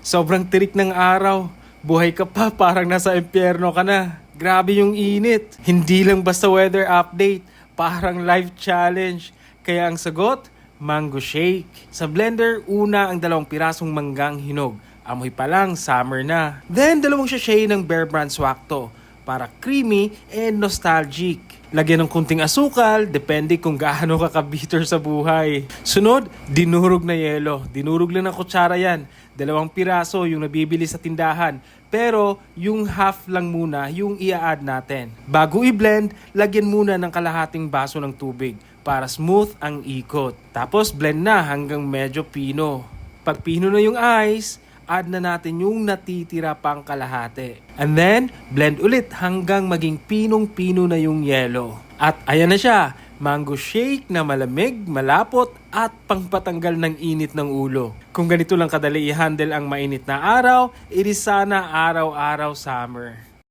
Sobrang tirik ng araw. Buhay ka pa, parang nasa impyerno ka na. Grabe yung init. Hindi lang basta weather update, parang life challenge. Kaya ang sagot, mango shake. Sa blender, una ang 2 pirasong manggang hinog. Amoy pa lang, summer na. Then, 2 sachet ng Bear Brand Swakto para creamy and nostalgic. Lagyan ng kunting asukal, depende kung gaano ka ka-bitter sa buhay. Sunod, dinurog na yelo. Dinurog lang ng kutsara yan. 2 piraso yung nabibili sa tindahan. Pero yung half lang muna yung i-add natin. Bago i-blend, lagyan muna ng kalahating baso ng tubig para smooth ang ikot. Tapos blend na hanggang medyo pino. Pag pino na yung ice, add na natin yung natitira pang kalahati. And then, blend ulit hanggang maging pinong-pino na yung yelo. At ayan na siya, mango shake na malamig, malapot at pangpatanggal ng init ng ulo. Kung ganito lang kadali i-handle ang mainit na araw, it is sana araw-araw summer.